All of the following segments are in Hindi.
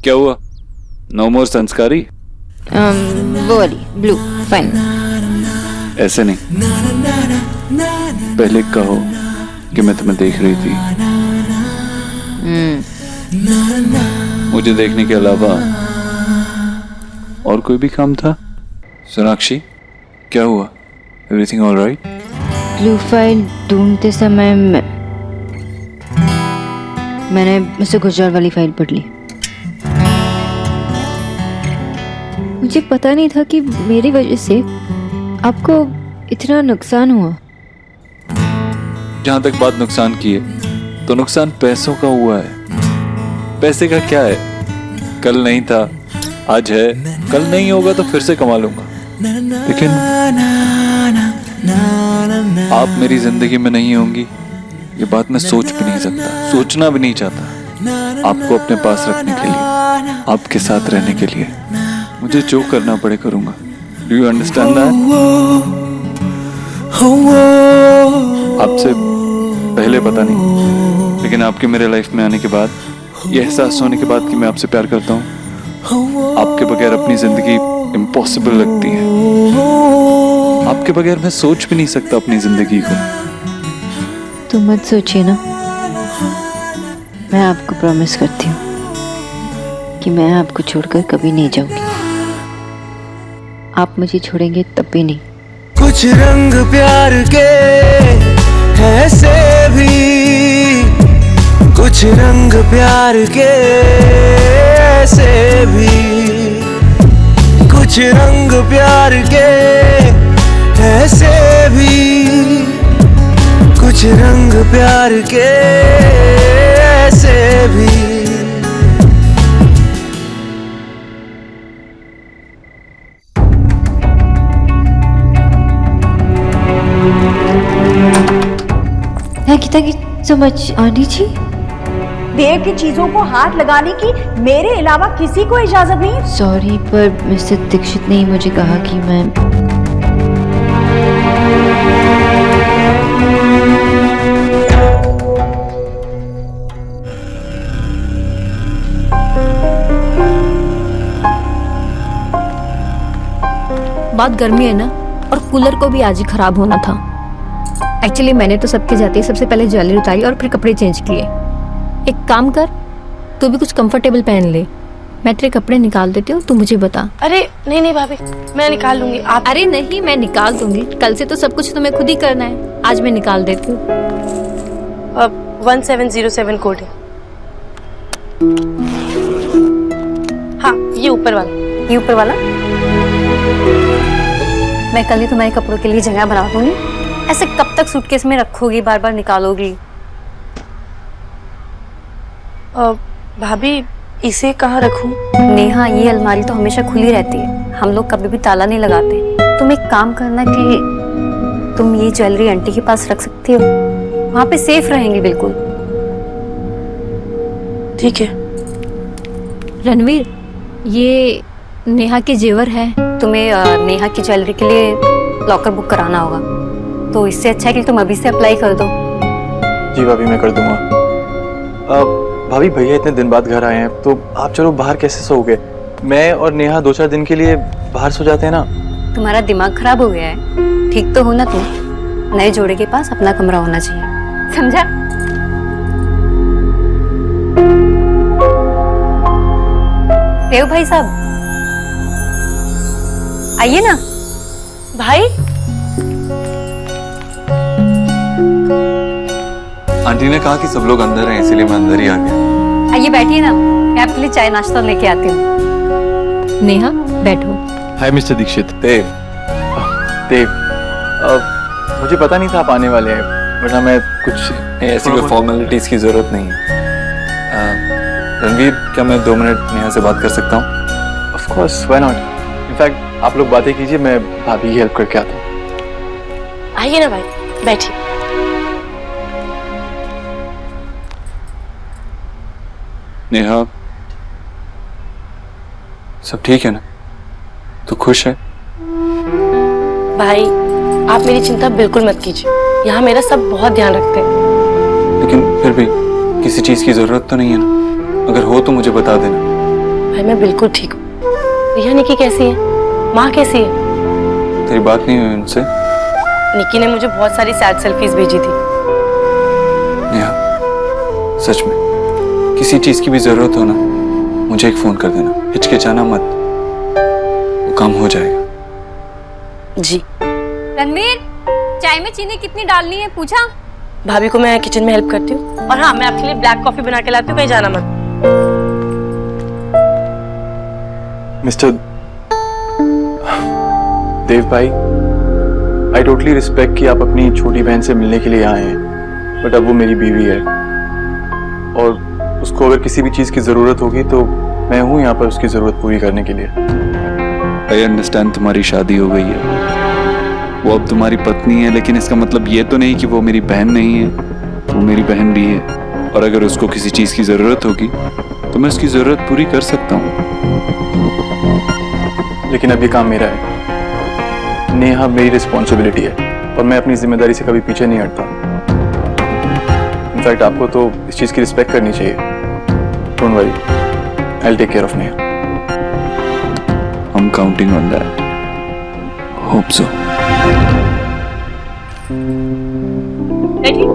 क्या हुआ? नो मोर संस्कारी? वो वाली ब्लू फाइन। ऐसे नहीं, पहले कहो कि मैं तुम्हें देख रही थी। मुझे देखने के अलावा और कोई भी काम था? सोनाक्षी, क्या हुआ? Everything all right? Blue file ढूंढते समय मैंने मुझसे गुजरात वाली फाइल पढ़ ली। मुझे पता नहीं था कि मेरी वजह से आपको इतना नुकसान हुआ। जहां तक बात नुकसान की है तो नुकसान पैसों का हुआ है। पैसे का क्या है? कल नहीं था, आज है, कल नहीं होगा तो फिर से कमा लूंगा। लेकिन आप मेरी जिंदगी में नहीं होंगी, ये बात मैं सोच भी नहीं सकता, सोचना भी नहीं चाहता। आपको अपने पास रखने के लिए, आपके साथ रहने के लिए मुझे जो करना पड़े करूंगा। Do you understand that? आपसे पहले पता नहीं, लेकिन आपके मेरे लाइफ में आने के बाद, ये एहसास होने के बाद कि मैं आपसे प्यार करता हूँ, आपके बगैर अपनी जिंदगी इम्पॉसिबल लगती है। आपके बगैर मैं सोच भी नहीं सकता अपनी जिंदगी को। तो मत सोचिए ना, मैं आपको प्रॉमिस करती हूँ कि मैं आपको छोड़कर कभी नहीं जाऊंगी। आप मुझे छोड़ेंगे तब भी नहीं। कुछ रंग प्यार के ऐसे भी, कुछ रंग प्यार के ऐसे भी, कुछ रंग प्यार के ऐसे भी, कुछ रंग प्यार के ऐसे भी। Thank you so much, aunty ji. देव की चीजों को हाथ लगाने की मेरे अलावा किसी को इजाजत नहीं। सॉरी, पर मिस्टर दीक्षित ने मुझे कहा कि मैं बहुत गर्मी है ना, और कूलर को भी आज ही खराब होना था। एक्चुअली मैंने तो सबके जाते ही सबसे पहले ज्वेलरी उतारी और फिर कपड़े चेंज किए। एक काम कर, तू भी कुछ कंफर्टेबल पहन ले, मैं तेरे कपड़े निकाल देती हूँ, तू मुझे बता। अरे नहीं नहीं भाभी, मैं निकाल लूंगी। आप? अरे नहीं, मैं निकाल दूंगी, कल से तो सब कुछ तुम्हें खुद ही करना है, आज मैं निकाल देती हूँ। 1707 कोड है। हाँ, ये ऊपर वाला, ये ऊपर वाला। मैं कल ही तुम्हारे कपड़ों के लिए जगह बना दूंगी। ऐसे कब तक सूटकेस में रखोगी, बार बार निकालोगी? भाभी, इसे कहाँ रखूं? नेहा, ये अलमारी तो हमेशा खुली रहती है, हम लोग कभी भी ताला नहीं लगाते। तुम एक काम करना कि तुम ये ज्वेलरी आंटी के पास रख सकती हो, वहां पे सेफ रहेंगी बिल्कुल। ठीक है। रणवीर, ये नेहा के जेवर है, तुम्हें नेहा की ज्वेलरी के लिए लॉकर बुक कराना होगा, तो इससे अच्छा है कि तुम अभी से अप्लाई कर दो। जी भाभी, मैं कर दूंगा। भाभी, भैया इतने दिन बाद घर आए हैं, तो आप चलो बाहर कैसे सोओगे? मैं और नेहा 2-4 दिन के लिए बाहर सो जाते हैं ना। तुम्हारा दिमाग खराब हो गया है, ठीक तो हो ना तुम? नए जोड़े के पास अपना कमरा होना चाहिए, समझा? देव भाई साहब, आइए ना। भाई, आंटी ने कहा कि सब लोग अंदर हैं, इसीलिए मैं अंदर ही आ गया। आइए बैठिए ना, मैं आपके लिए चाय नाश्ता लेके आती हूँ। नेहा, बैठो। हाय मिस्टर दीक्षित। देव, मुझे पता नहीं था आप आने वाले हैं, वरना मैं कुछ ऐसी कोई फॉर्मेलिटीज की जरूरत नहीं है। रणवीर, क्या मैं 2 मिनट नेहा से बात कर सकता हूँ? Of course, why not. In fact आप लोग बातें कीजिए, मैं भाभी की हेल्प करके आता हूँ। आइए ना भाई, बैठिए। नेहा, सब ठीक है ना? तू खुश है? भाई, आप मेरी चिंता बिल्कुल मत कीजिए, यहाँ मेरा सब बहुत ध्यान रखते हैं। लेकिन फिर भी किसी चीज की जरूरत तो नहीं है ना? अगर हो तो मुझे बता देना। भाई मैं बिल्कुल ठीक हूँ। रिया निकी कैसी है? माँ कैसी है? तेरी बात नहीं हुई उनसे? निकी ने मुझे बहुत सारी सैड सेल्फीज भेजी थी। नेहा, सच में किसी चीज की भी जरूरत हो ना, मुझे एक फोन कर देना, हिचकिचाना मत, वो काम हो जाएगा। जी। रणवीर, चाय में चीनी कितनी डालनी है पूछा? भाभी को मैं किचन में हेल्प करती हूँ। और हाँ, मैं आपके लिए ब्लैक कॉफी बना के लाती हूँ, कहीं जाना मत। मिस्टर देव भाई, आई टोटली रिस्पेक्ट कि आप अपनी छोटी बहन से मिलने के लिए आए हैं, बट अब वो मेरी बीवी है और उसको अगर किसी भी चीज की जरूरत होगी तो मैं हूं यहाँ पर उसकी जरूरत पूरी करने के लिए। आई अंडरस्टैंड तुम्हारी शादी हो गई है, वो अब तुम्हारी पत्नी है, लेकिन इसका मतलब ये तो नहीं कि वो मेरी बहन नहीं है। वो मेरी बहन भी है, और अगर उसको किसी चीज की जरूरत होगी तो मैं उसकी जरूरत पूरी कर सकता हूँ। लेकिन अब ये काम मेरा है, नेहा मेरी रिस्पॉन्सिबिलिटी है और मैं अपनी जिम्मेदारी से कभी पीछे नहीं हटता। इनफैक्ट आपको तो इस चीज की रिस्पेक्ट करनी चाहिए। Don't worry, I will take care of Neha. I'm counting on that. Hope so. बैठिए।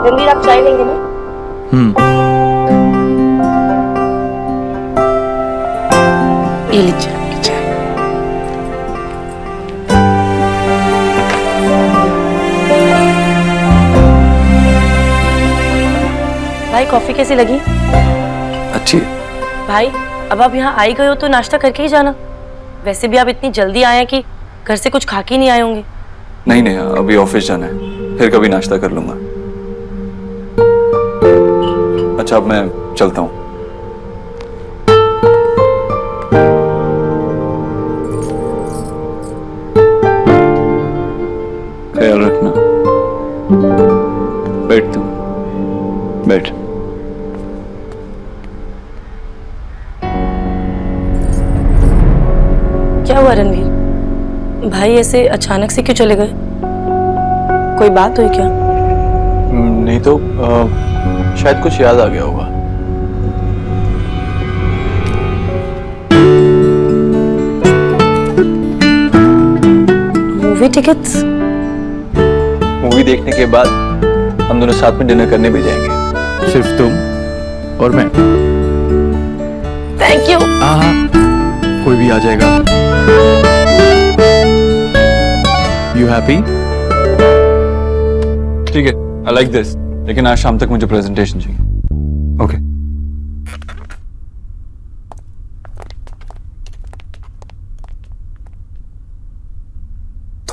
रणवीर, आप चाय लेंगे ना? ये लीजिए आपकी चाय। भाई कॉफी कैसी लगी? अच्छी है। भाई अब आप यहाँ आई गए हो तो नाश्ता करके ही जाना। वैसे भी आप इतनी जल्दी आए हैं कि घर से कुछ खा के नहीं आए होंगे। नहीं नहीं, अभी ऑफिस जाना है, फिर कभी नाश्ता कर लूंगा। अच्छा, अब मैं चलता हूँ। ख्याल रखना। बैठ तुम, बैठ। क्या हुआ रणवीर? भाई ऐसे अचानक से क्यों चले गए? कोई बात हुई क्या? नहीं तो शायद कुछ याद आ गया होगा। Movie tickets? मूवी देखने के बाद हम दोनों साथ में डिनर करने भी जाएंगे, सिर्फ तुम और मैं। Thank you. हाँ, कोई भी आ जाएगा। You happy? ठीक है, आई लाइक दिस, लेकिन आज शाम तक मुझे प्रेजेंटेशन चाहिए। ओके।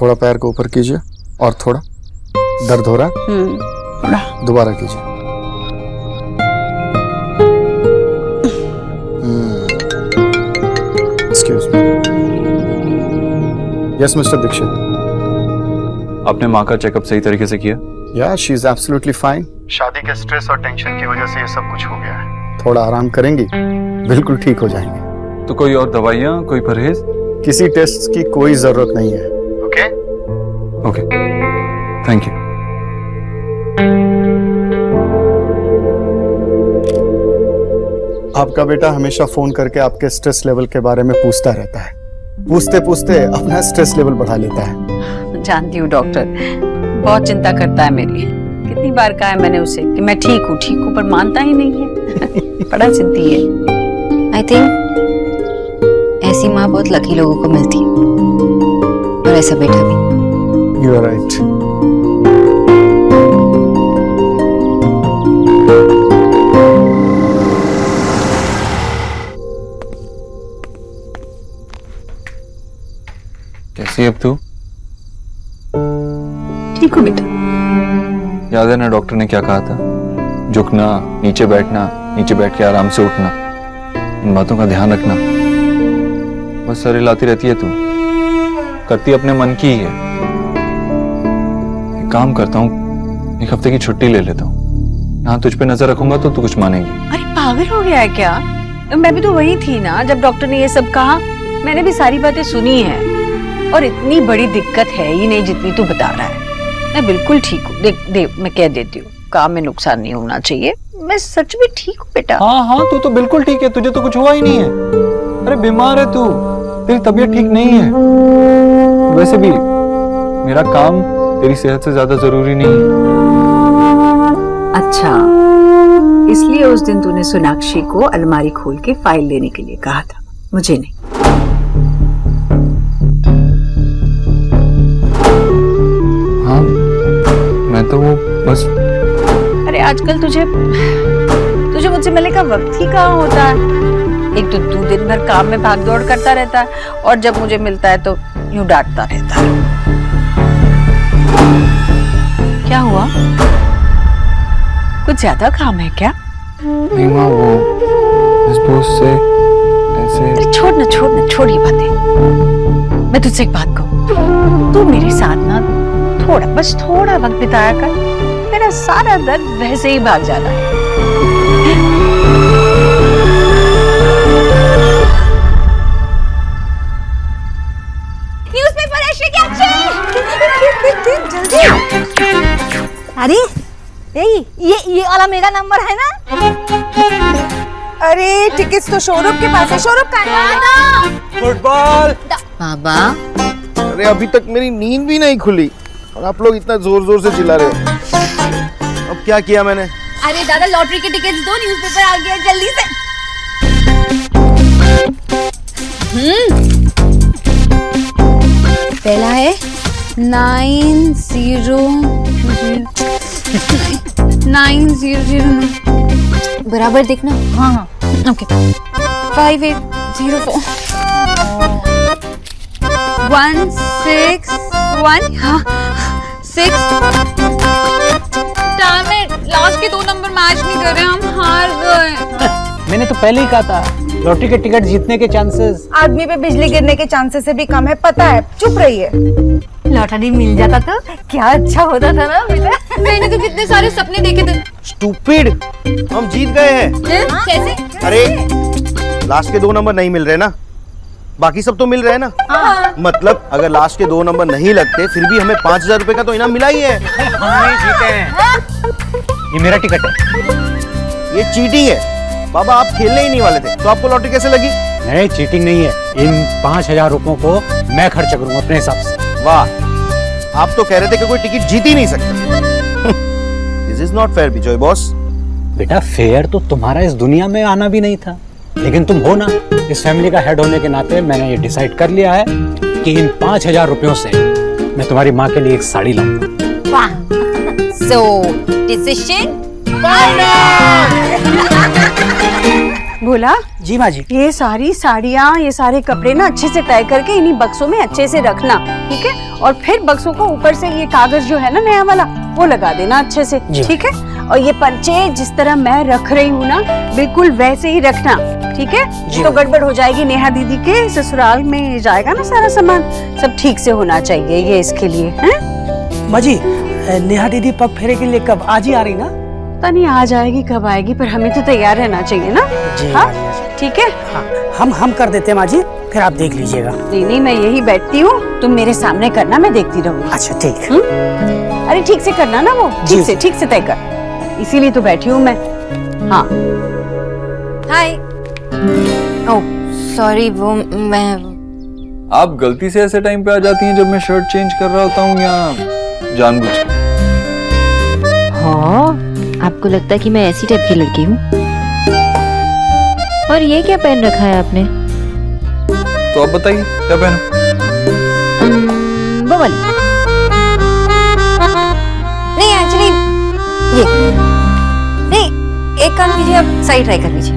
थोड़ा पैर को ऊपर कीजिए और थोड़ा। दर्द हो रहा है? दोबारा कीजिए। Excuse me. Yes mister Dikshit. आपने माँ का चेकअप सही तरीके से किया? या शी इज एब्सोल्युटली फाइन। शादी के स्ट्रेस और टेंशन की वजह से ये सब कुछ हो गया है। थोड़ा आराम करेंगी, बिल्कुल ठीक हो जाएंगे। तो कोई और दवाइयाँ, कोई परहेज? किसी टेस्ट की कोई जरूरत नहीं है। ओके? Okay, thank you. आपका बेटा हमेशा फोन करके आपके स्ट्रेस लेवल के बारे में पूछता रहता है। पूछते पूछते अपना स्ट्रेस लेवल बढ़ा लेता है। जानती हूँ डॉक्टर, बहुत चिंता करता है मेरी। कितनी बार कहा है मैंने उसे कि मैं ठीक हूँ, पर मानता ही नहीं है। बड़ा जिद्दी है। आई थिंक ऐसी माँ बहुत लकी लोगों को मिलती है, और ऐसा बेटा भी। You are right. कैसी है अब तू? ठीक हो बेटा? याद है ना डॉक्टर ने क्या कहा था? झुकना, नीचे बैठना, नीचे बैठ के आराम से उठना, इन बातों का ध्यान रखना। बस सर हिलाती रहती है तू, करती अपने मन की ही है। एक काम करता हूँ, एक हफ्ते की छुट्टी ले लेता हूँ, यहाँ तुझ पे नजर रखूंगा तो तू कुछ मानेगी। अरे पागल हो गया है क्या? मैं भी तो वही थी ना जब डॉक्टर ने ये सब कहा। मैंने भी सारी बातें सुनी है, और इतनी बड़ी दिक्कत है ही नहीं जितनी तू बता रहा है। मैं बिल्कुल ठीक हूँ। देख मैं कह देती हूँ, काम में नुकसान नहीं होना चाहिए, मैं सच में ठीक हूँ बेटा। हाँ हाँ, तू तो बिल्कुल ठीक है, तुझे तो कुछ हुआ ही नहीं है। अरे बीमार है तू, तेरी तबीयत ठीक नहीं है। वैसे भी मेरा काम तेरी सेहत से ज्यादा जरूरी नहीं है। अच्छा, इसलिए उस दिन तूने सोनाक्षी को अलमारी खोल के फाइल लेने के लिए कहा था, मुझे नहीं। हाँ, मैं तो वो बस। अरे आजकल तुझे मुझसे मिलने का वक्त ही कहाँ होता है। एक तो तू दिन भर काम में भाग दौड़ करता रहता है और जब मुझे मिलता है तो यूं डांटता रहता है। क्या हुआ? कुछ ज्यादा काम है क्या? नहीं माँ, वो इस दोस्त से ऐसे। अरे छोड़ ये बातें। मैं तुझसे एक बात कहूँ, तू मेरे साथ ना बस थोड़ा वक्त बिताया कर, मेरा सारा दर्द वैसे ही भाग जाना है। न्यूज़पेपर है क्या? जल्दी। अरे ये वाला मेरा नंबर है ना? अरे टिकट्स तो शोरूम के पास है, शोरूम का है। फुटबॉल। बाबा, अरे अभी तक मेरी नींद भी नहीं खुली और आप लोग इतना जोर जोर से चिल्ला रहे हो। अब क्या किया मैंने? अरे दादा, लॉटरी के टिकट्स दो, न्यूज़पेपर आ गया, जल्दी से। पहला है 9009 बराबर देखना। हाँ ओके। 5804 161 हाँ 6। लास्ट के 2 नंबर मैच नहीं कर रहे, हम हार गए। मैंने तो पहले ही कहा था, लॉटरी के टिकट जीतने के चांसेस आदमी पे बिजली गिरने के चांसेस से भी कम है, पता है। चुप रहिए। लॉटरी मिल जाता तो क्या अच्छा होता था ना बेटा। मैंने तो कितने सारे सपने देखे थे। स्टूपिड, हम जीत गए हैं। कैसे? अरे लास्ट के 2 नंबर नहीं मिल रहे ना, बाकी सब तो मिल रहे हैं ना। हाँ। मतलब अगर लास्ट के 2 नंबर नहीं लगते फिर भी हमें 5000 रुपए का तो इनाम मिला ही है। हम नहीं जीते हैं। ये मेरा टिकट है। ये चीटिंग है बाबा, आप खेलने ही नहीं वाले थे तो आपको लॉटरी कैसे लगी? नहीं, चीटिंग नहीं है। इन 5000 रुपयों को मैं खर्च करूंगा अपने हिसाब से। वाह, आप तो कह रहे थे कि कोई टिकट जीत ही नहीं सकता। This is not fair Vijay boss. बेटा, फेयर तो तुम्हारा इस दुनिया में आना भी नहीं था, लेकिन तुम हो ना, इस फैमिली का हेड होने के नाते मैंने ये डिसाइड कर लिया है कि इन 5000 रुपयों से मैं तुम्हारी माँ के लिए एक साड़ी लाऊंगा। वाह, सो डिसीजन बोला जी माँ जी। ये सारी साड़ियाँ, ये सारे कपड़े ना अच्छे से तय करके इन्हीं बक्सों में अच्छे से रखना, ठीक है? और फिर बक्सों को ऊपर से ये कागज जो है ना नया वाला, वो लगा देना अच्छे से, ठीक है? और ये पर्चे जिस तरह मैं रख रही हूँ ना, बिल्कुल वैसे ही रखना, ठीक है? तो गड़बड़ हो जाएगी। नेहा दीदी के ससुराल में जाएगा ना सारा सामान, सब ठीक से होना चाहिए ये इसके लिए, हैं? माँ जी, नेहा दीदी पग फेरे के लिए कब? आज ही आ रही ना? पता नहीं आ जाएगी कब आएगी, पर हमें तो तैयार रहना चाहिए ना। हाँ ठीक है। हाँ, हम कर देते हैं माँ जी, फिर आप देख लीजिएगा। नहीं, मैं यही बैठती हूँ, तुम मेरे सामने करना, मैं देखती रहूंगी। अच्छा ठीक है। अरे ठीक से करना ना, वो ठीक से तय कर, इसीलिए तो बैठी हूँ मैं। हाँ। हाय। ओह सॉरी, वो मैं। आप गलती से ऐसे टाइम पे आ जाती हैं जब मैं शर्ट चेंज कर रहा होता हूँ या जानबूझ के? हाँ, आपको लगता है कि मैं ऐसी टाइप की लड़की हूँ? और ये क्या पहन रखा है आपने? तो आप बताइए क्या पहनूं? वो वाली। नहीं एक्चुअली ये नहीं, एक काम कीजिए, आप साइड ट्राई कर लीजिए।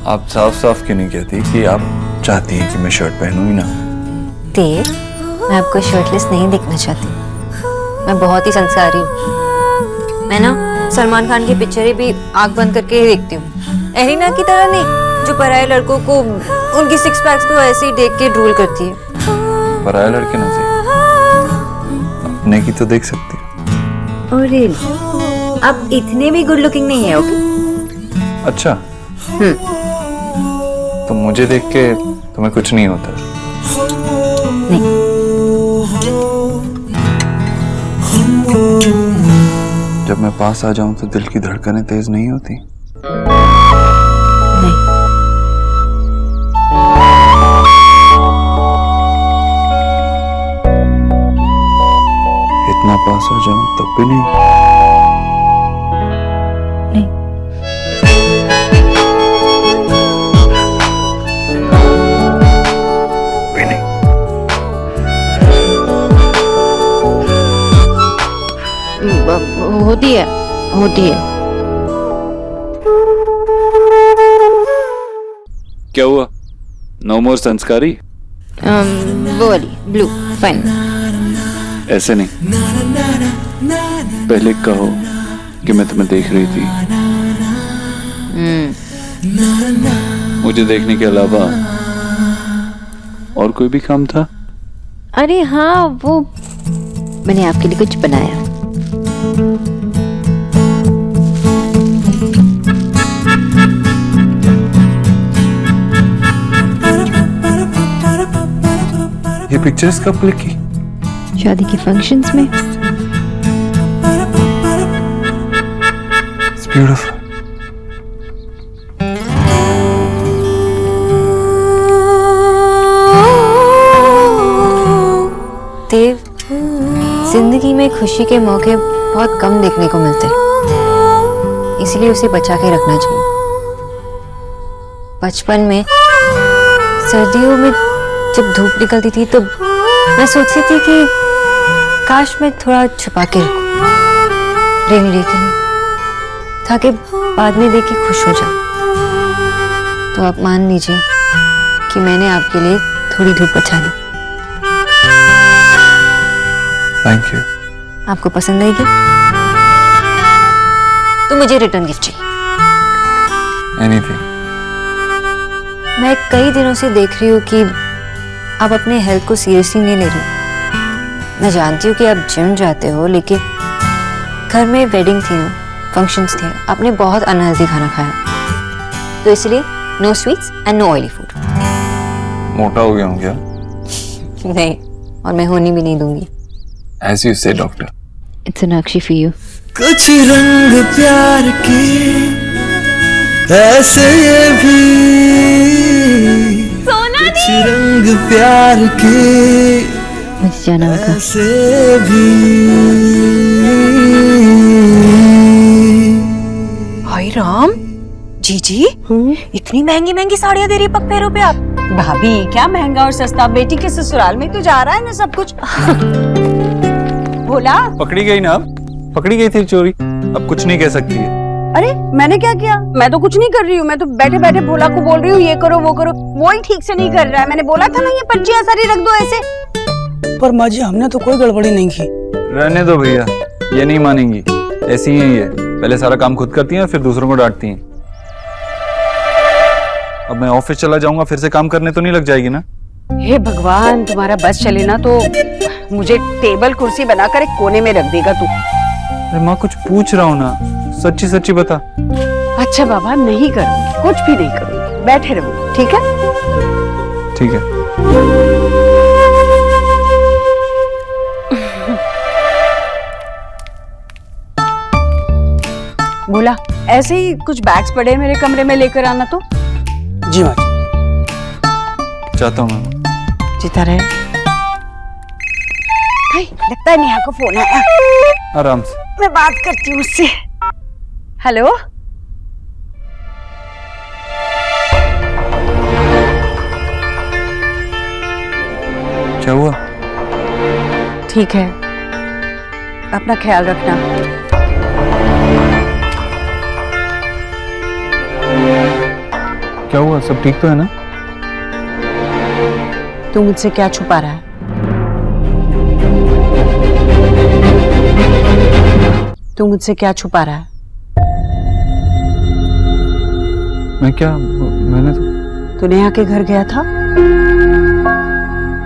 आप साफ साफ क्यों नहीं कहती कि आप चाहती हैं कि मैं शर्ट पहनूं ही ना? देव, मैं आपको शर्टलेस नहीं देखना चाहती। मैं बहुत ही संस्कारी हूँ। मैं ना सलमान खान की पिक्चरें भी आंख बंद करके ही देखती हूँ। एलिना की तरह नहीं, जो पराये लड़कों को उनकी 6 पैक्स को ऐसे ही देख के ड्रूल करती है। पराये लड़के ना से अपने की तो देख सकती है। Oh really? आप इतने भी गुड लुकिंग नहीं है, ओके? अच्छा। तो मुझे देख के तुम्हें कुछ नहीं होता? नहीं। मैं पास आ जाऊं तो दिल की धड़कनें तेज नहीं होती? नहीं। इतना पास हो जाऊं तब भी नहीं? नहीं। भी नहीं। होती है, होती है। क्या हुआ? नो मोर संस्कारी? वो वाली ब्लू फाइन। ऐसे नहीं, पहले कहो कि मैं तुम्हें देख रही थी। मुझे देखने के अलावा और कोई भी काम था? अरे हाँ, वो मैंने आपके लिए कुछ बनाया। ये पिक्चर्स कब क्लिक की? शादी के फंक्शंस में। It's beautiful. देव, जिंदगी में खुशी के मौके बहुत कम देखने को मिलते हैं, इसलिए उसे बचा के रखना चाहिए। बचपन में सर्दियों में जब धूप निकलती थी तो मैं सोचती थी कि काश मैं थोड़ा छुपा के रखूं रेनी डे के लिए, ताकि बाद में देख के खुश हो जाऊं। तो आप मान लीजिए कि मैंने आपके लिए थोड़ी धूप बचा ली। Thank you. आपको पसंद आएगी? तो मुझे रिटर्न गिफ्ट चाहिए। एनीथिंग। मैं कई दिनों से देख रही हूँ कि आप अपने हेल्थ को सीरियसली नहीं ले रही। मैं जानती हूँ कि आप जिम जाते हो, लेकिन घर में वेडिंग थी ना, फंक्शंस थे, आपने बहुत अनहेल्दी खाना खाया, तो इसलिए no sweets and no oily food. मोटा हो गया हूँ क्या? नहीं, और मैं होनी भी नहीं दूंगी। As you say, doctor. It's Sonakshi for you. कुछ रंग प्यार के ऐसे भी, कुछ रंग प्यार के मुझे जाना होगा। ऐसे भी। हाय राम, जीजी इतनी महंगी महंगी साड़ियाँ दे रही पग पैरों पे आप। भाभी क्या महंगा और सस्ता, बेटी के ससुराल में तो जा रहा है ना सब कुछ। बोला पकड़ी गई ना, अब पकड़ी गई थी चोरी, अब कुछ नहीं कह सकती है। अरे मैंने क्या किया? मैं तो कुछ नहीं कर रही हूँ, मैं तो बैठे बैठे भोला को बोल रही हूँ ये करो वो करो, वो ही ठीक से नहीं कर रहा है। मैंने बोला था ना ये पर्चियां सारी रख दो ऐसे। पर माँ जी हमने तो कोई गड़बड़ी नहीं की। रहने दो भैया, ये नहीं मानेंगी, ऐसी ही है ये। पहले सारा काम खुद करती हैं फिर दूसरों को डांटती हैं। अब मैं ऑफिस चला जाऊंगा, फिर से काम करने तो नहीं लग जाएगी ना? हे भगवान, तुम्हारा बस चले ना तो मुझे टेबल कुर्सी बनाकर एक कोने में रख देगा तू। अरे माँ कुछ पूछ रहा हूँ ना, सच्ची सच्ची बता। अच्छा बाबा, नहीं करूंगी, कुछ भी नहीं करूंगी, बैठे रहो, ठीक है? ठीक है। बोला ऐसे ही कुछ बैग्स पड़े मेरे कमरे में, लेकर आना तो। जी माँ जी। चाहता हूँ मैं। जीता रहे। लगता है नेहा को फोन आया, आराम से। मैं बात करती हूँ उससे। हेलो, क्या हुआ? ठीक है, अपना ख्याल रखना। क्या हुआ? सब ठीक तो है ना? तू मुझसे क्या छुपा रहा है? तू मुझसे क्या छुपा रहा है? मैं क्या, मैंने तो तू नेहा के घर गया था?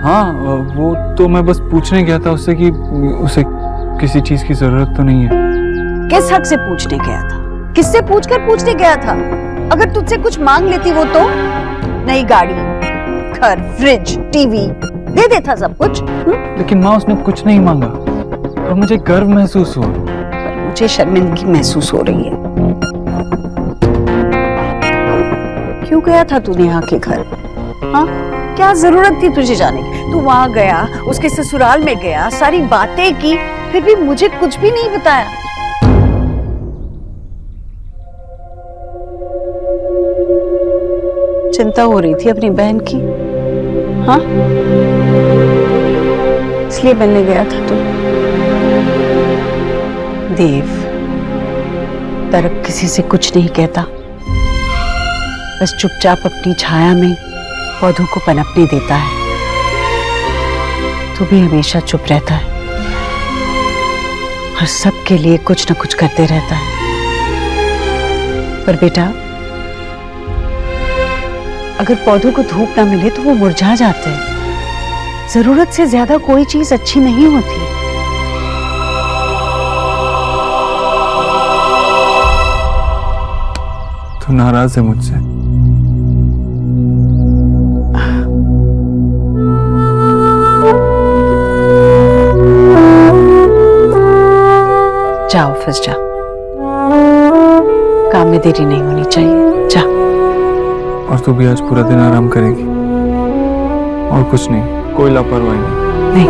हाँ, वो तो मैं बस पूछने गया था उससे कि उसे किसी चीज की जरूरत तो नहीं है। किस हक से पूछने गया था? किससे पूछकर पूछने गया था? अगर तुझसे कुछ मांग लेती वो तो? नई गाड़ी, घर, फ्रिज, टीवी दे देता सब कुछ। लेकिन माँ उसने कुछ नहीं मांगा और मुझे गर्व महसूस हुआ। मुझे शर्मिंदगी महसूस हो रही है। क्यों गया था तू नेहा के घर? हाँ, क्या जरूरत थी तुझे जाने की? तू वहां गया, उसके ससुराल में गया, सारी बातें की, फिर भी मुझे कुछ भी नहीं बताया। चिंता हो रही थी अपनी बहन की, हाँ? इसलिए मिलने गया था तू। देव, तरक किसी से कुछ नहीं कहता, बस चुपचाप अपनी छाया में पौधों को पनपने देता है। तू भी हमेशा चुप रहता है और सबके लिए कुछ न कुछ करते रहता है। पर बेटा, अगर पौधों को धूप ना मिले तो वो मुरझा जाते हैं। जरूरत से ज्यादा कोई चीज अच्छी नहीं होती। तू नाराज है मुझसे? जा ऑफिस जा, काम में देरी नहीं होनी चाहिए। जा। और तू भी आज पूरा दिन आराम करेगी और कुछ नहीं, कोई लापरवाही नहीं।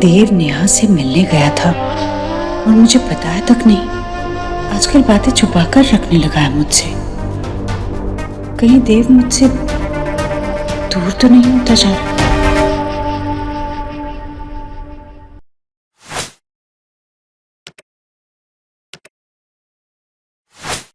देव नेहा से मिलने गया था और मुझे बताया तक नहीं। आजकल बातें छुपाकर रखने लगा है मुझसे। कहीं देव मुझसे दूर तो नहीं होता जा रहा?